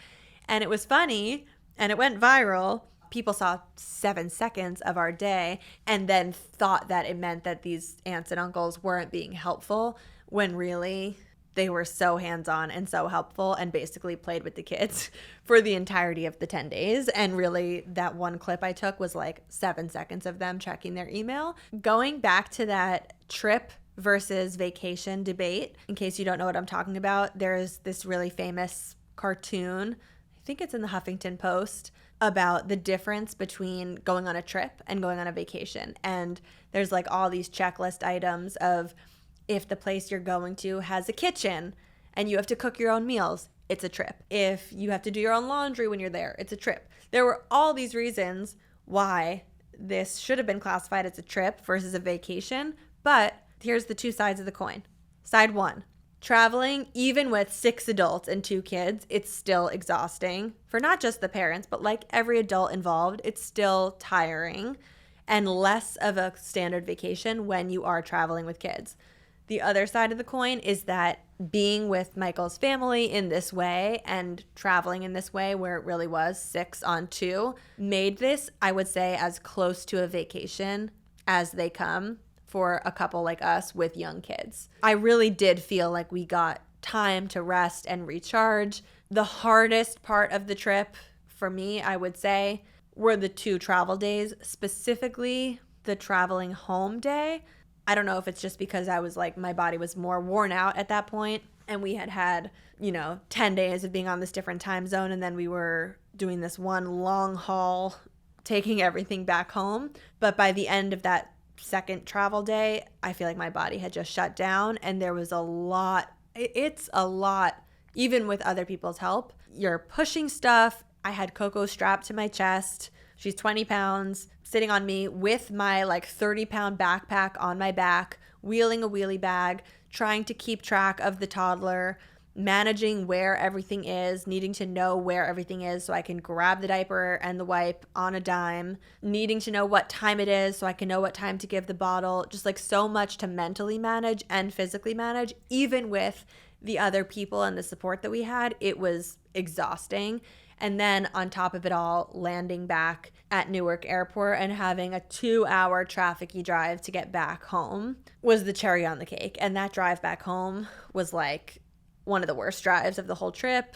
And it was funny and it went viral. People saw 7 seconds of our day and then thought that it meant that these aunts and uncles weren't being helpful, when really they were so hands-on and so helpful and basically played with the kids for the entirety of the 10 days. And really, that one clip I took was like 7 seconds of them checking their email. Going back to that trip versus vacation debate, in case you don't know what I'm talking about, there's this really famous cartoon, I think it's in the Huffington Post, about the difference between going on a trip and going on a vacation. And there's like all these checklist items of if the place you're going to has a kitchen and you have to cook your own meals, it's a trip. If you have to do your own laundry when you're there, it's a trip. There were all these reasons why this should have been classified as a trip versus a vacation. But here's the two sides of the coin. Side one, traveling, even with 6 adults and 2 kids, it's still exhausting for not just the parents, but like every adult involved, it's still tiring and less of a standard vacation when you are traveling with kids. The other side of the coin is that being with Michael's family in this way and traveling in this way, where it really was 6 on 2, made this, I would say, as close to a vacation as they come for a couple like us with young kids. I really did feel like we got time to rest and recharge. The hardest part of the trip for me, I would say, were the 2 travel days, specifically the traveling home day. I don't know if it's just because I was like, my body was more worn out at that point, and we had, 10 days of being on this different time zone, and then we were doing this one long haul, taking everything back home. But by the end of that second travel day, I feel like my body had just shut down, and there was a lot. It's a lot, even with other people's help. You're pushing stuff. I had Coco strapped to my chest. She's 20 pounds, sitting on me with my 30-pound backpack on my back, wheeling a wheelie bag, trying to keep track of the toddler, managing where everything is, needing to know where everything is so I can grab the diaper and the wipe on a dime, needing to know what time it is so I can know what time to give the bottle, just so much to mentally manage and physically manage. Even with the other people and the support that we had, it was exhausting. And then on top of it all, landing back at Newark Airport and having a 2-hour trafficy drive to get back home was the cherry on the cake. And that drive back home was one of the worst drives of the whole trip,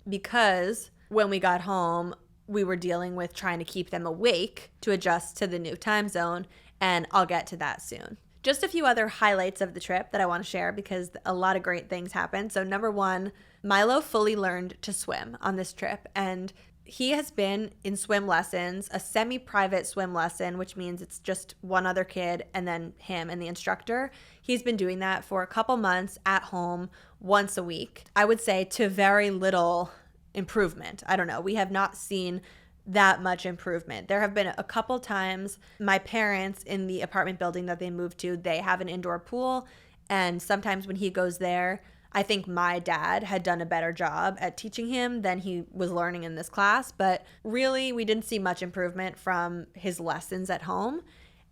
because when we got home, we were dealing with trying to keep them awake to adjust to the new time zone. And I'll get to that soon. Just a few other highlights of the trip that I want to share because a lot of great things happened. So number 1, Milo fully learned to swim on this trip, and he has been in swim lessons, a semi-private swim lesson, which means it's just one other kid and then him and the instructor. He's been doing that for a couple months at home once a week. I would say to very little improvement. I don't know. We have not seen that much improvement. There have been a couple times my parents in the apartment building that they moved to, they have an indoor pool, and sometimes when he goes there, I think my dad had done a better job at teaching him than he was learning in this class, but really we didn't see much improvement from his lessons at home.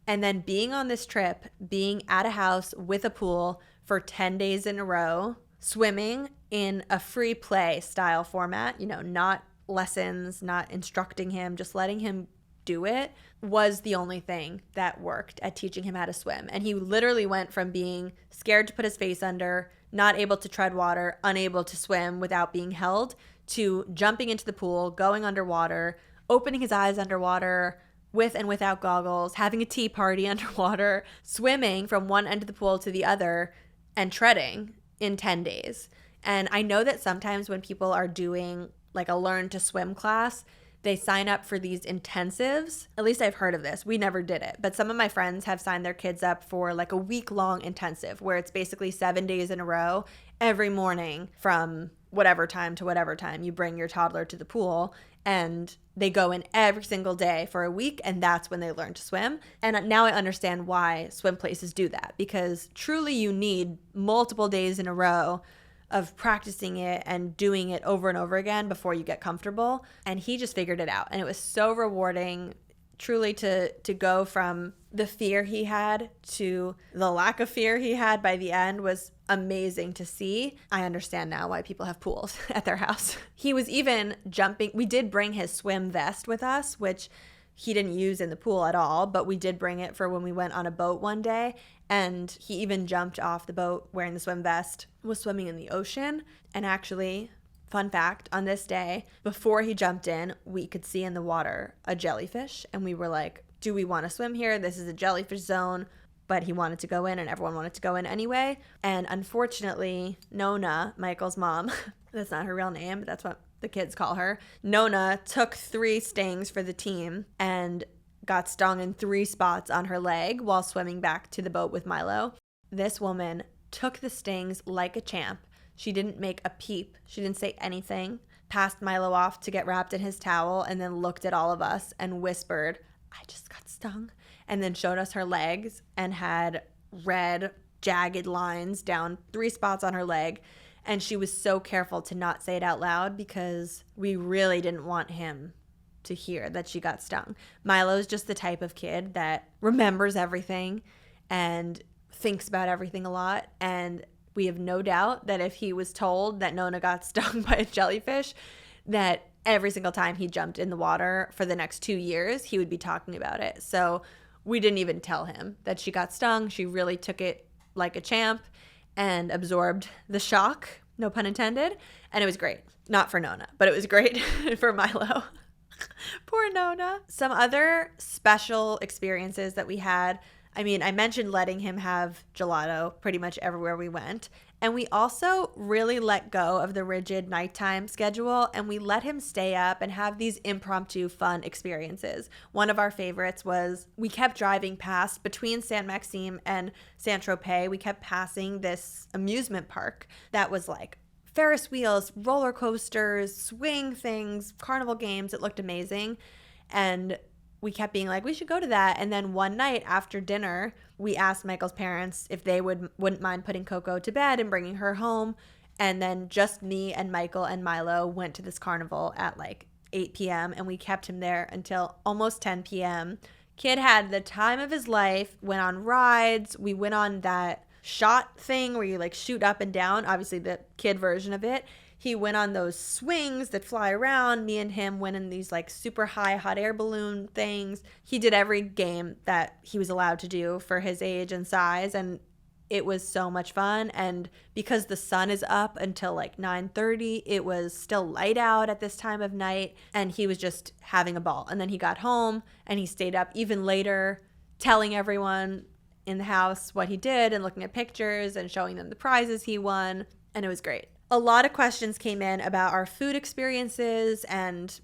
And then being on this trip, being at a house with a pool for 10 days in a row, swimming in a free play style format, not lessons, not instructing him, just letting him do it, was the only thing that worked at teaching him how to swim. And he literally went from being scared to put his face under, not able to tread water, unable to swim without being held, to jumping into the pool, going underwater, opening his eyes underwater with and without goggles, having a tea party underwater, swimming from one end of the pool to the other, and treading in 10 days. And I know that sometimes when people are doing a learn to swim class, they sign up for these intensives. At least I've heard of this. We never did it. But some of my friends have signed their kids up for a week-long intensive where it's basically 7 days in a row, every morning from whatever time to whatever time you bring your toddler to the pool. And they go in every single day for a week, and that's when they learn to swim. And now I understand why swim places do that, because truly you need multiple days in a row of practicing it and doing it over and over again before you get comfortable. And he just figured it out. And it was so rewarding, truly, to go from the fear he had to the lack of fear he had by the end was amazing to see. I understand now why people have pools at their house. He was even jumping. We did bring his swim vest with us, which he didn't use in the pool at all, but we did bring it for when we went on a boat one day. And he even jumped off the boat wearing the swim vest, was swimming in the ocean. And actually, fun fact, on this day, before he jumped in, we could see in the water a jellyfish. And we were like, do we want to swim here? This is a jellyfish zone. but he wanted to go in and everyone wanted to go in anyway. And unfortunately, Nona, Michael's mom, that's not her real name, but that's what the kids call her. Nona took 3 stings for the team and got stung in 3 spots on her leg while swimming back to the boat with Milo. This woman took the stings like a champ. She didn't make a peep. She didn't say anything. Passed Milo off to get wrapped in his towel and then looked at all of us and whispered, "I just got stung." And then showed us her legs and had red, jagged lines down 3 spots on her leg. And she was so careful to not say it out loud because we really didn't want him to hear that she got stung. Milo's just the type of kid that remembers everything and thinks about everything a lot. And we have no doubt that if he was told that Nona got stung by a jellyfish, that every single time he jumped in the water for the next 2 years, he would be talking about it. So we didn't even tell him that she got stung. She really took it like a champ and absorbed the shock, no pun intended, and it was great. Not for Nona, but it was great for Milo. Poor Nona. Some other special experiences that we had. I mean, I mentioned letting him have gelato pretty much everywhere we went. And we also really let go of the rigid nighttime schedule and we let him stay up and have these impromptu fun experiences. One of our favorites was we kept driving past between Saint Maxime and Saint Tropez. We kept passing this amusement park that was like Ferris wheels, roller coasters, swing things, carnival games. It looked amazing. And we kept being like, we should go to that. And then one night after dinner, we asked Michael's parents if they wouldn't mind putting Coco to bed and bringing her home. And then just me and Michael and Milo went to this carnival at like 8 p.m. and we kept him there until almost 10 p.m. Kid had the time of his life, went on rides. We went on that shot thing where you like shoot up and down, obviously the kid version of it. He went on those swings that fly around. Me and him went in these like super high hot air balloon things. He did every game that he was allowed to do for his age and size. And it was so much fun. And because the sun is up until like 9:30, it was still light out at this time of night. And he was just having a ball. And then he got home and he stayed up even later, telling everyone in the house what he did and looking at pictures and showing them the prizes he won. And it was great. A lot of questions came in about our food experiences and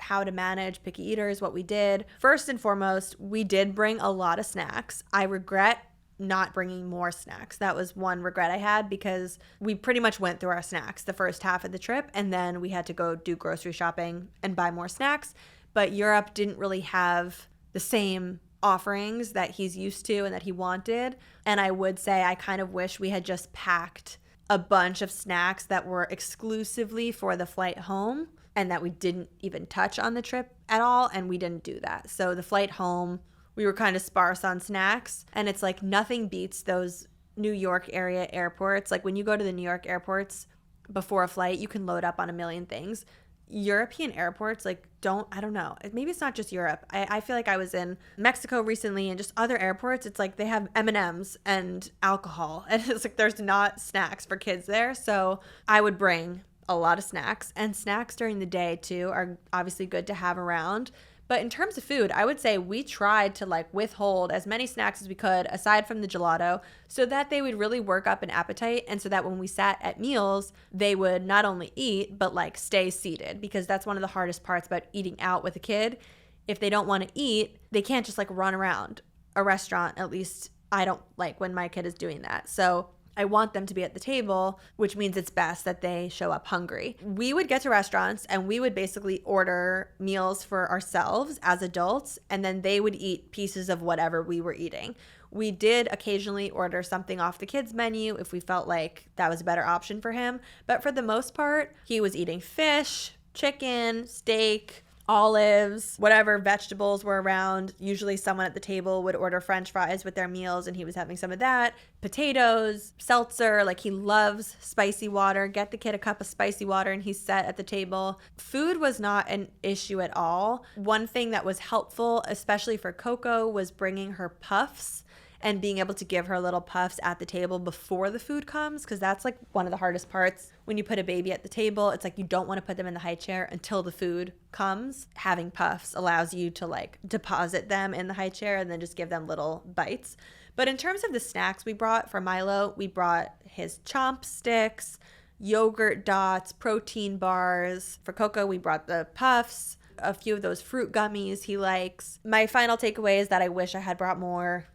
how to manage picky eaters, what we did. First and foremost, we did bring a lot of snacks. I regret not bringing more snacks. That was one regret I had because we pretty much went through our snacks the first half of the trip and then we had to go do grocery shopping and buy more snacks. But Europe didn't really have the same offerings that he's used to and that he wanted. And I would say I kind of wish we had just packed a bunch of snacks that were exclusively for the flight home and that we didn't even touch on the trip at all, and we didn't do that. So the flight home, we were kind of sparse on snacks, and it's like nothing beats those New York area airports. Like when you go to the New York airports before a flight, you can load up on a million things. European airports, like I don't know. Maybe it's not just Europe. I feel like I was in Mexico recently and just other airports. It's like they have M&Ms and alcohol. And it's like there's not snacks for kids there. So I would bring a lot of snacks. And snacks during the day too are obviously good to have around. But in terms of food, I would say we tried to like withhold as many snacks as we could aside from the gelato so that they would really work up an appetite and so that when we sat at meals, they would not only eat but like stay seated because that's one of the hardest parts about eating out with a kid. If they don't want to eat, they can't just like run around a restaurant. At least I don't like when my kid is doing that. So I want them to be at the table, which means it's best that they show up hungry. We would get to restaurants and we would basically order meals for ourselves as adults, and then they would eat pieces of whatever we were eating. We did occasionally order something off the kids' menu if we felt like that was a better option for him. But for the most part, he was eating fish, chicken, steak, olives, whatever vegetables were around. Usually someone at the table would order French fries with their meals and he was having some of that. Potatoes, seltzer, like he loves spicy water. Get the kid a cup of spicy water and he's set at the table. Food was not an issue at all. One thing that was helpful, especially for Coco, was bringing her puffs and being able to give her little puffs at the table before the food comes, because that's like one of the hardest parts when you put a baby at the table. It's like you don't want to put them in the high chair until the food comes. Having puffs allows you to like deposit them in the high chair and then just give them little bites. But in terms of the snacks we brought for Milo, we brought his chomp sticks, yogurt dots, protein bars. For Coco, we brought the puffs, a few of those fruit gummies he likes. My final takeaway is that I wish I had brought more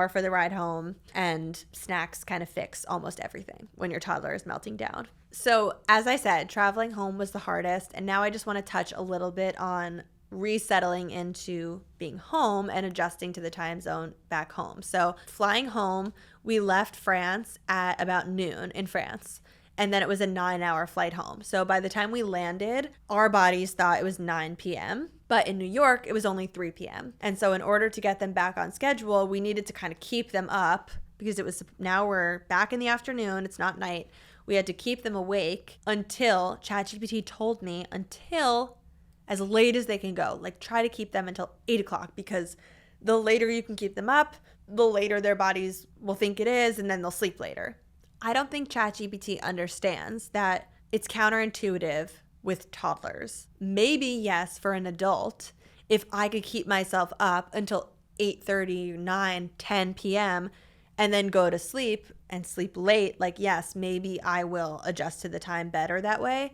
for the ride home, and snacks kind of fix almost everything when your toddler is melting down. So as I said, traveling home was the hardest, and now I just want to touch a little bit on resettling into being home and adjusting to the time zone back home. So flying home, we left France at about noon in France. And then it was a 9-hour flight home. So by the time we landed, our bodies thought it was 9 p.m. But in New York, it was only 3 p.m. And so in order to get them back on schedule, we needed to kind of keep them up because now we're back in the afternoon. It's not night. We had to keep them awake until ChatGPT told me until as late as they can go. Like try to keep them until 8 o'clock because the later you can keep them up, the later their bodies will think it is, and then they'll sleep later. I don't think ChatGPT understands that it's counterintuitive with toddlers. Maybe, yes, for an adult, if I could keep myself up until 8:30, 9, 10 p.m. and then go to sleep and sleep late, like, yes, maybe I will adjust to the time better that way.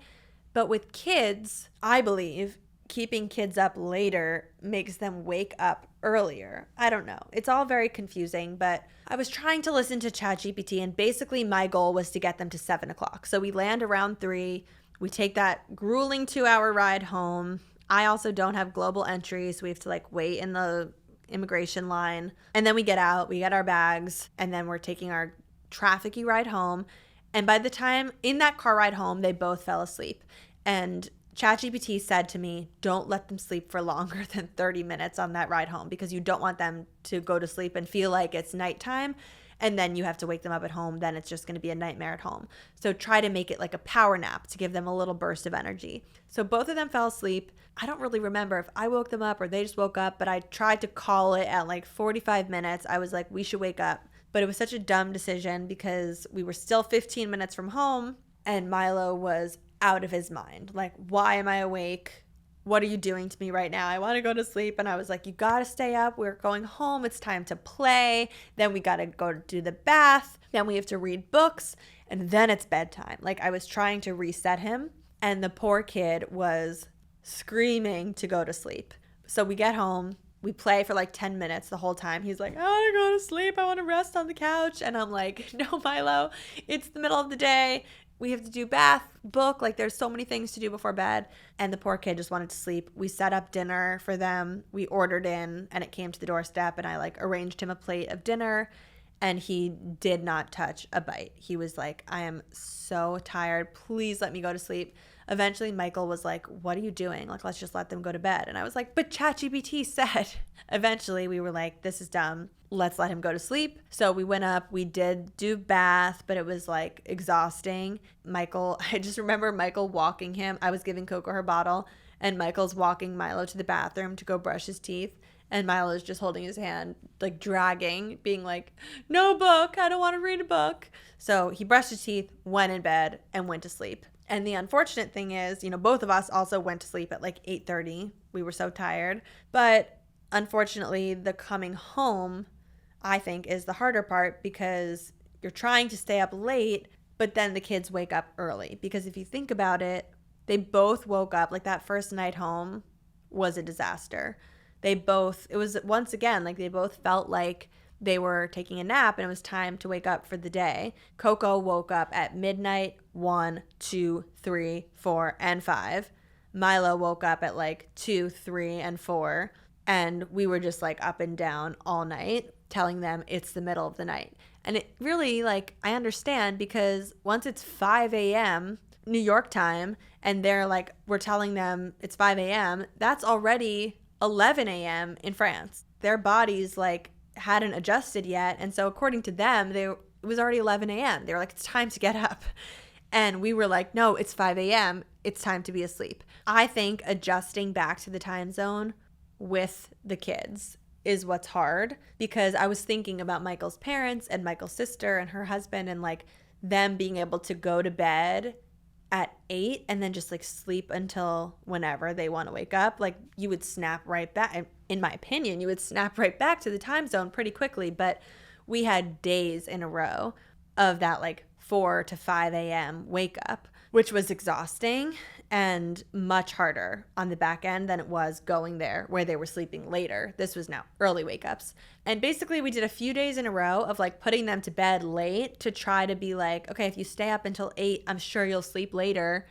But with kids, I believe keeping kids up later makes them wake up earlier. I don't know. It's all very confusing, but I was trying to listen to ChatGPT, and basically my goal was to get them to 7 o'clock. So we land around 3. We take that grueling 2-hour ride home. I also don't have global entry, so we have to like wait in the immigration line. And then we get out, we get our bags, and then we're taking our trafficy ride home. And by the time in that car ride home, they both fell asleep. And ChatGPT said to me, don't let them sleep for longer than 30 minutes on that ride home because you don't want them to go to sleep and feel like it's nighttime and then you have to wake them up at home. Then it's just going to be a nightmare at home. So try to make it like a power nap to give them a little burst of energy. So both of them fell asleep. I don't really remember if I woke them up or they just woke up, but I tried to call it at like 45 minutes. I was like, we should wake up. But it was such a dumb decision because we were still 15 minutes from home and Milo was out of his mind. Like, why am I awake? What are you doing to me right now? I want to go to sleep. And I was like, you got to stay up. We're going home. It's time to play. Then we got to go do the bath. Then we have to read books. And then it's bedtime. Like, I was trying to reset him. And the poor kid was screaming to go to sleep. So we get home. We play for like 10 minutes the whole time. He's like, I want to go to sleep. I want to rest on the couch. And I'm like, no, Milo, it's the middle of the day. We have to do bath, book, like there's so many things to do before bed. And the poor kid just wanted to sleep. We set up dinner for them. We ordered in and it came to the doorstep and I like arranged him a plate of dinner and he did not touch a bite. He was like, I am so tired. Please let me go to sleep. Eventually Michael was like, what are you doing? Like, let's just let them go to bed. And I was like, but ChatGPT said. Eventually we were like, this is dumb. Let's let him go to sleep. So we went up, we did do bath, but it was like exhausting. I just remember Michael walking him. I was giving Coco her bottle and Michael's walking Milo to the bathroom to go brush his teeth. And Milo is just holding his hand, like dragging, being like, no book, I don't want to read a book. So he brushed his teeth, went in bed and went to sleep. And the unfortunate thing is, both of us also went to sleep at like 8:30. We were so tired. But unfortunately, the coming home, I think, is the harder part because you're trying to stay up late, but then the kids wake up early. Because if you think about it, they both woke up, like that first night home was a disaster. It was once again, like they both felt like they were taking a nap and it was time to wake up for the day. Coco woke up at midnight, 1, 2, 3, 4, and 5. Milo woke up at like 2, 3, and 4. And we were just like up and down all night telling them it's the middle of the night. And it really, like, I understand because once it's 5 a.m. New York time and they're like, we're telling them it's 5 a.m., that's already 11 a.m. in France. Their bodies like hadn't adjusted yet. And so according to them, it was already 11 a.m. They were like, it's time to get up. And we were like, no, it's 5 a.m. It's time to be asleep. I think adjusting back to the time zone with the kids is what's hard because I was thinking about Michael's parents and Michael's sister and her husband and like them being able to go to bed at 8 and then just like sleep until whenever they want to wake up. Like you would snap right back. In my opinion, you would snap right back to the time zone pretty quickly. But we had days in a row of that like 4 to 5 a.m. wake up, which was exhausting and much harder on the back end than it was going there where they were sleeping later. This was now early wake ups. And basically we did a few days in a row of like putting them to bed late to try to be like, okay, if you stay up until 8, I'm sure you'll sleep later.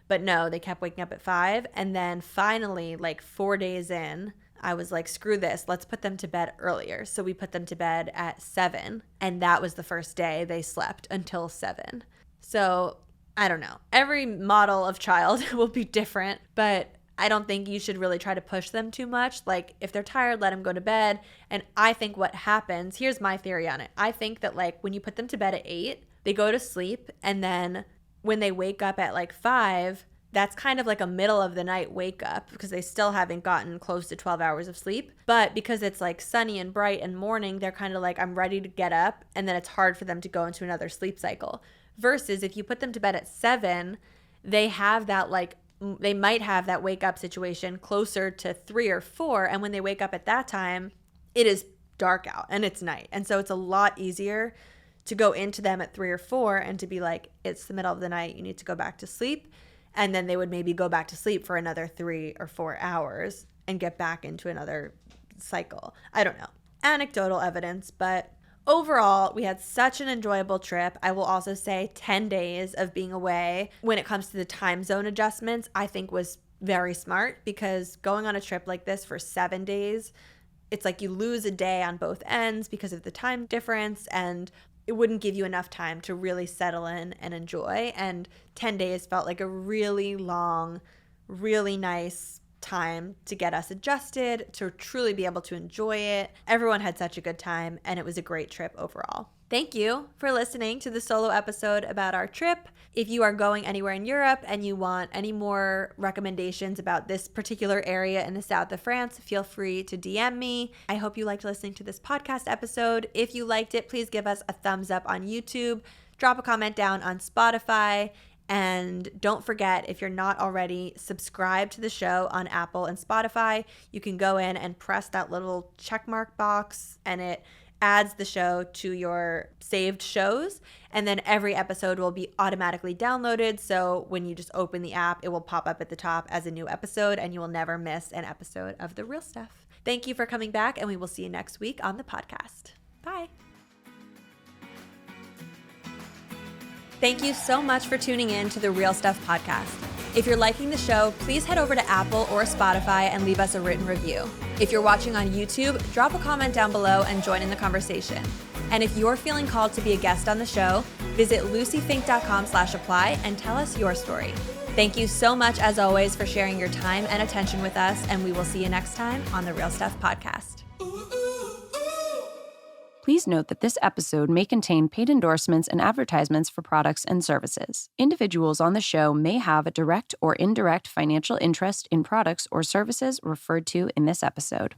But no, they kept waking up at 5. And then finally, like 4 days in, I was like, screw this, let's put them to bed earlier. So we put them to bed at 7. And that was the first day they slept until 7. So I don't know. Every model of child will be different, but I don't think you should really try to push them too much. Like if they're tired, let them go to bed. And I think what happens, here's my theory on it. I think that like when you put them to bed at 8, they go to sleep, and then when they wake up at like 5, that's kind of like a middle of the night wake up because they still haven't gotten close to 12 hours of sleep. But because it's like sunny and bright and morning, they're kind of like, I'm ready to get up. And then it's hard for them to go into another sleep cycle. Versus if you put them to bed at 7, they have that like, they might have that wake up situation closer to 3 or 4. And when they wake up at that time, it is dark out and it's night. And so it's a lot easier to go into them at 3 or 4 and to be like, it's the middle of the night, you need to go back to sleep. And then they would maybe go back to sleep for another 3 or 4 hours and get back into another cycle. I don't know. Anecdotal evidence, but overall, we had such an enjoyable trip. I will also say 10 days of being away when it comes to the time zone adjustments, I think was very smart, because going on a trip like this for 7 days, it's like you lose a day on both ends because of the time difference, and it wouldn't give you enough time to really settle in and enjoy. And 10 days felt like a really long, really nice time to get us adjusted, to truly be able to enjoy it. Everyone had such a good time, and it was a great trip overall. Thank you for listening to the solo episode about our trip. If you are going anywhere in Europe and you want any more recommendations about this particular area in the south of France, feel free to DM me. I hope you liked listening to this podcast episode. If you liked it, please give us a thumbs up on YouTube, drop a comment down on Spotify, and don't forget, if you're not already subscribed to the show on Apple and Spotify, you can go in and press that little checkmark box, and it adds the show to your saved shows, and then every episode will be automatically downloaded. So when you just open the app, it will pop up at the top as a new episode, and you will never miss an episode of The Real Stuff. Thank you for coming back, and we will see you next week on the podcast. Bye. Thank you so much for tuning in to the Real Stuff podcast. If you're liking the show, please head over to Apple or Spotify and leave us a written review. If you're watching on YouTube, drop a comment down below and join in the conversation. And if you're feeling called to be a guest on the show, visit luciefink.com/apply and tell us your story. Thank you so much, as always, for sharing your time and attention with us, and we will see you next time on the Real Stuff podcast. Please note that this episode may contain paid endorsements and advertisements for products and services. Individuals on the show may have a direct or indirect financial interest in products or services referred to in this episode.